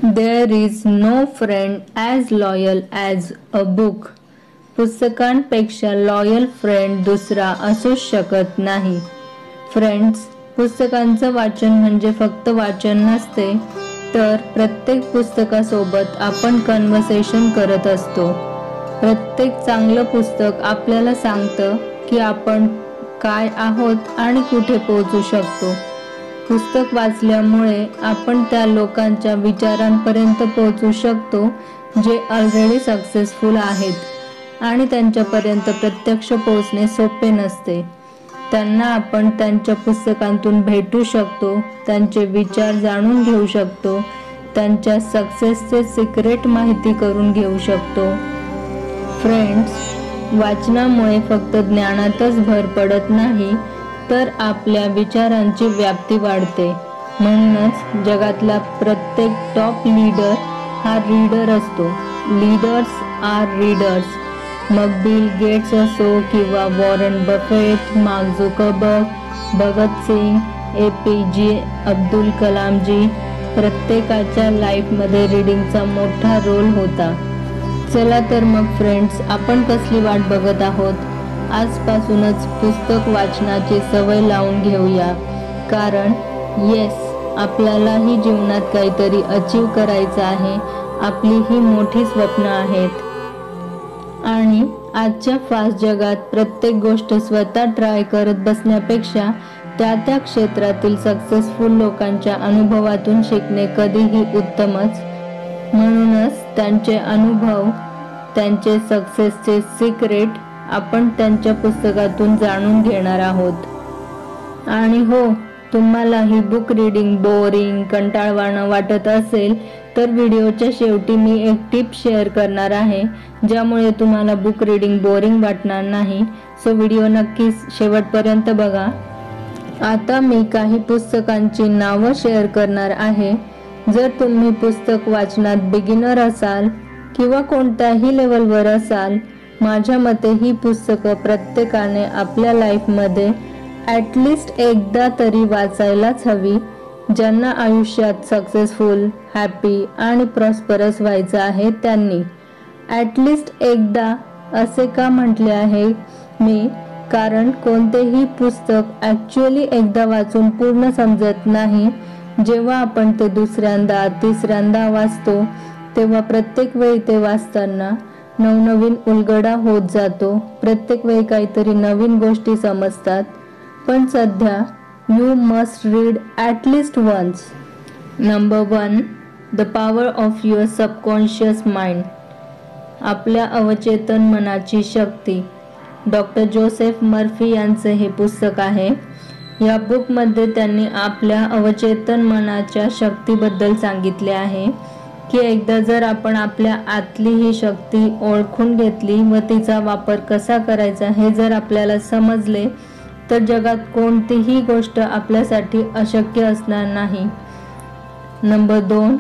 There is no friend as loyal as a book. पुस्तकांपेक्षा loyal friend दुसरा असूच शकत नाही. फ्रेंड्स, पुस्तकांचं वाचन म्हणजे फक्त वाचन नसते, तर प्रत्येक पुस्तकासोबत आपण कन्व्हर्सेशन करत असतो. प्रत्येक चांगलं पुस्तक आपल्याला सांगतं की आपण काय आहोत आणि कुठे पोहोचू शकतो. पुस्तक वाचल्यामुळे आपण त्या लोकांच्या विचारांपर्यंत पोहोचू शकतो जे ऑलरेडी सक्सेसफुल आहेत आणि त्यांच्यापर्यंत प्रत्यक्ष पोहोचणे सोपे नसते. त्यांना आपण त्यांच्या पुस्तकांतून भेटू शकतो, त्यांचे विचार जाणून घेऊ शकतो, त्यांच्या सक्सेसचे सिक्रेट माहिती करून घेऊ शकतो. फ्रेंड्स, वाचनामुळे फक्त ज्ञानातच भर पडत नाही, तर आपल्या विचारांची व्याप्ती वाढते. म्हणूनच जगातला प्रत्येक टॉप लीडर हा रीडर असतो. Leaders are readers. मग बिल गेट्स असो किंवा Warren Buffett, Mark Zuckerberg, Bhagat Singh, APJ Abdul कलामजी, प्रत्येकाच्या लाईफमध्ये रीडिंगचा मोठा रोल होता. चला तर मग फ्रेंड्स, आपण कसली वाट बघत आहोत? आजपासूनच पुस्तक वाचनाची सवय लावून घेऊया. कारण आपल्यालाही जीवनात काहीतरी अचीव करायचं आहे. आपली ही मोठी स्वप्न आहेत आणि आजच्या फास्ट जगात प्रत्येक गोष्ट स्वतः ट्राय करत बसण्यापेक्षा त्या क्षेत्रातील सक्सेसफुल लोकांच्या अनुभवातून शिकणे कधीही उत्तमच. म्हणूनच त्यांचे अनुभव, त्यांचे सक्सेसचे सिक्रेट आपण त्यांच्या पुस्तकातून जाणून घेणार आहोत. आणि हो, तुम्हालाही बुक रीडिंग बोरिंग, कंटाळवाणं वाटत असेल तर व्हिडिओच्या शेवटी मी एक टिप शेअर करणार आहे, ज्यामुळे तुम्हाला बुक रीडिंग बोरिंग वाटणार नाही. सो व्हिडिओ नक्कीच शेवटपर्यंत बघा. आता मी काही पुस्तकांची नावं शेअर करणार आहे. जर तुम्ही पुस्तक वाचनात बिगिनर असाल किंवा कोणत्याही लेवलवर असाल, माझ्या मते ही पुस्तकं प्रत्येकाने आपल्या लाईफमध्ये ॲटलिस्ट एकदा तरी वाचायलाच हवी. ज्यांना आयुष्यात सक्सेसफुल, हॅपी आणि प्रॉस्परस व्हायचं आहे त्यांनी. ॲटलिस्ट एकदा असे का म्हटले आहे मी? कारण कोणतेही पुस्तक ॲक्च्युअली एकदा वाचून पूर्ण समजत नाही. जेव्हा आपण ते दुसऱ्यांदा, तिसऱ्यांदा वाचतो, तेव्हा प्रत्येक वेळी ते वाचताना नवनवीन उलगडा होत जातो. प्रत्येक वेळी काहीतरी नवीन गोष्टी समजतात. पण सध्या you must read at least once. Number 1, the power of your subconscious mind. आपल्या अवचेतन मनाची शक्ती. डॉक्टर जोसेफ मर्फी यांचे हे पुस्तक आहे. या बुकमध्ये त्यांनी आपल्या अवचेतन मनाच्या शक्तीबद्दल सांगितले आहे की एकदा जर आपण आपल्या आतली ही शक्ती ओळखून घेतली व तिचा वापर कसा करायचा हे जर आपल्याला समजले, तर जगात कोणतीही गोष्ट आपल्यासाठी अशक्य असणार नाही. Number 2,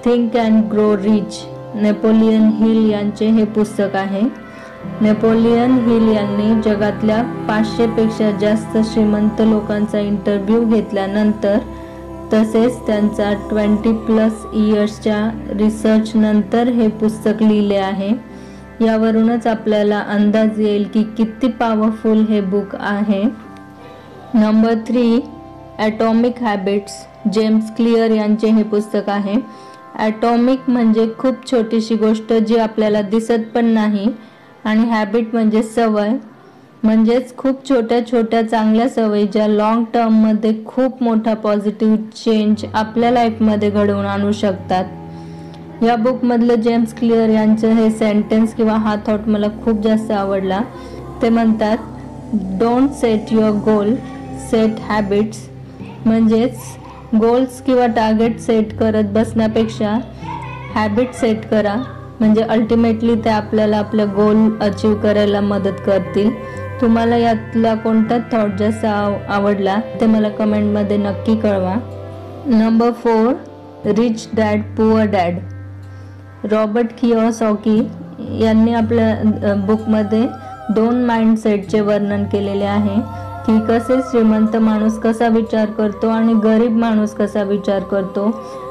think and grow rich. Napoleon Hill यांचे हे पुस्तक आहे. नेपोलियन हिल यांनी जगातल्या 500 पेक्षा जास्त श्रीमंत लोकांचा इंटरव्ह्यू घेतल्यानंतर, तसेच त्यांचा 20+ इयर्सच्या रिसर्च नंतर हे पुस्तक लिहिले आहे. यावरूनच आपल्याला अंदाज येईल की किती पॉवरफुल हे बुक आहे. Number 3, atomic habits. James clear यांचे हे पुस्तक आहे. ॲटॉमिक म्हणजे खूप छोटीशी गोष्ट जी आपल्याला दिसत पण नाही, आणि हॅबिट म्हणजे सवय, म्हणजेच खूप छोट्या छोट्या चांगल्या सवयी ज्या लॉंग टर्ममध्ये खूप मोठा पॉझिटिव्ह चेंज आपल्या लाईफमध्ये घडवून आणू शकतात. या बुकमधलं जेम्स क्लिअर यांचं हे सेंटेन्स किंवा हा थॉट मला खूप जास्त आवडला. ते म्हणतात, don't set your goal, set habits. म्हणजेच गोल्स किंवा टार्गेट सेट करत बसण्यापेक्षा हॅबिट सेट करा, म्हणजे अल्टिमेटली ते आपल्याला आपल्या गोल अचीव करायला मदत करतील. तुम्हाला यातला कोणता थॉट जास्त आवडला ते मला कमेंटमध्ये नक्की कळवा. Number 4, rich dad poor dad. Robert Kiyosaki यांनी आपल्या बुकमध्ये 2 माइंडसेटचे वर्णन केलेले आहे की कसे श्रीमंत माणूस कसा विचार करतो आणि गरीब माणूस कसा विचार करतो.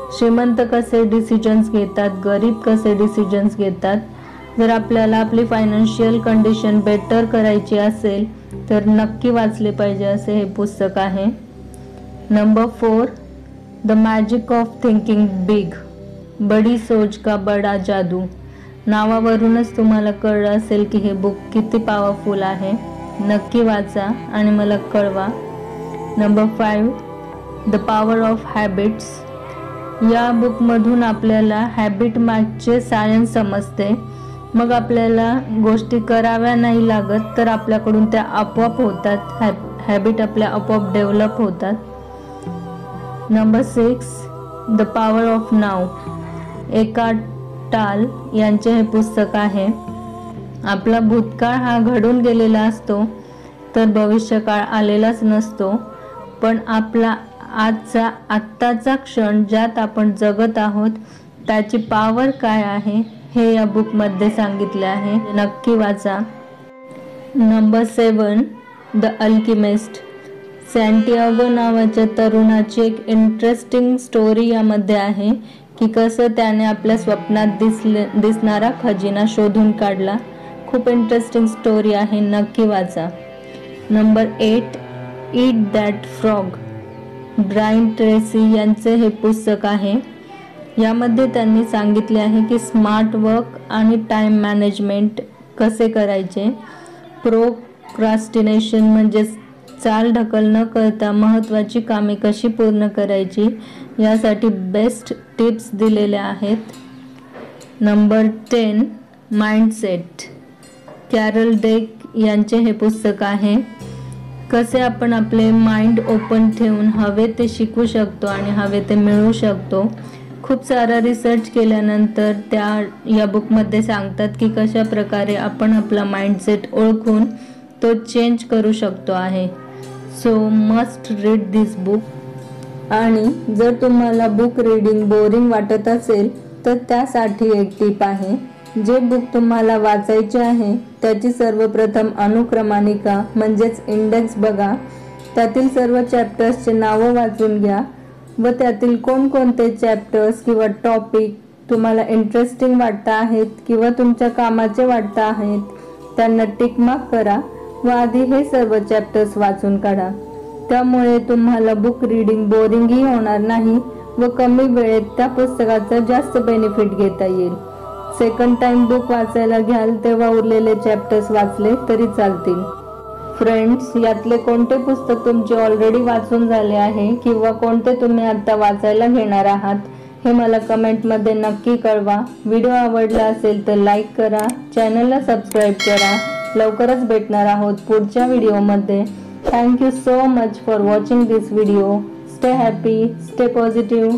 श्रीमंत कसे डिसिजन्स घेतात, गरीब कसे डिसिजन्स घेतात. जर आपल्याला आपली फायनान्शियल कंडिशन बेटर करायची असेल तर नक्की वाचले पाहिजे असे हे पुस्तक आहे. Number 4, the magic of thinking big, बडी सोच का बडा जादू. नावावरूनच तुम्हाला कळलं असेल की हे बुक किती पॉवरफुल आहे. नक्की वाचा आणि मला कळवा. Number 5, the power of habits. या बुकमधून आपल्याला हॅबिट मागचे सायन्स समजते. मग आपल्याला गोष्टी कराव्या नाही लागत तर आपल्याकडून त्या आपोआप होतात. हॅबिट आपल्या आपोआप डेव्हलप होतात. Number 6, the power of now. Eckhart Tolle यांचे हे पुस्तक आहे. आपला भूतकाळ हा घडून गेलेला असतो तर भविष्यकाळ आलेलाच नसतो. पण आपला आत्ताचा क्षण ज्यात आपण जगत आहोत त्याची पॉवर काय आहे हे या बुकमध्ये सांगितले आहे. नक्की वाचा. Number 7, the alchemist. सॅन्टियागो नावाच्या तरुणाची एक इंटरेस्टिंग स्टोरी यामध्ये आहे की कसं त्याने आपल्या स्वप्नात दिसणारा खजिना शोधून काढला. खूप इंटरेस्टिंग स्टोरी आहे. नक्की वाचा. Number 8, eat that frog. Brian Tracy यांचे हे पुस्तक आहे. यामध्ये त्यांनी सांगितले आहे की स्मार्ट वर्क आणि टाइम मॅनेजमेंट कसे करायचे. प्रोक्रास्टिनेशन म्हणजे चाल ढकल न करता महत्त्वाची कामे कशी पूर्ण करायची यासाठी बेस्ट टिप्स दिलेल्या आहेत. Number 10, mindset. कॅरल डेक यांचे हे पुस्तक आहे. कसे आपण आपले माइंड ओपन ठेवून हवे ते शिकू शकतो आणि हवे ते मिळवू शकतो. खूप सारा रिसर्च केल्यानंतर या बुकमध्ये सांगतात की कशा प्रकारे आपण आपला माइंडसेट ओळखून तो चेंज करू शकतो आहे. सो मस्ट रीड दिस बुक. आणि जर तुम्हाला बुक रीडिंग बोरिंग वाटत असेल तर त्यासाठी एक टिप आहे. जे बुक तुम्हाला वाचायचे आहे त्याची सर्वप्रथम अनुक्रमानिका म्हणजेच इंडेक्स बघा. त्यातील सर्व चॅप्टर्सचे नावं वाचून घ्या व त्यातील कोणकोणते चॅप्टर्स किंवा टॉपिक तुम्हाला इंटरेस्टिंग वाटत आहेत किंवा तुमच्या कामाचे वाटत आहेत त्यांना टिक मार्क करा व आधी हे सर्व चॅप्टर्स वाचून काढा. त्यामुळे तुम्हाला बुक रीडिंग बोरिंगही होणार नाही व कमी वेळेत त्या पुस्तकाचा जास्त बेनिफिट घेता येईल. सेकंड टाइम बुक वाचायला घ्याल तेव्हा उरलेले चॅप्टर्स वाचले तरी चालतील. फ्रेंड्स, यातले कोणते पुस्तक तुमचे ऑलरेडी वाचून झाले आहे किंवा कोणते तुम्ही आता वाचायला घेणार आहात हे मला कमेंटमध्ये नक्की कळवा. व्हिडिओ आवडला असेल तर लाईक करा, चॅनलला सबस्क्राईब करा. लवकरच भेटणार आहोत पुढच्या व्हिडिओमध्ये. Thank you so much for watching this video. Stay happy, stay positive.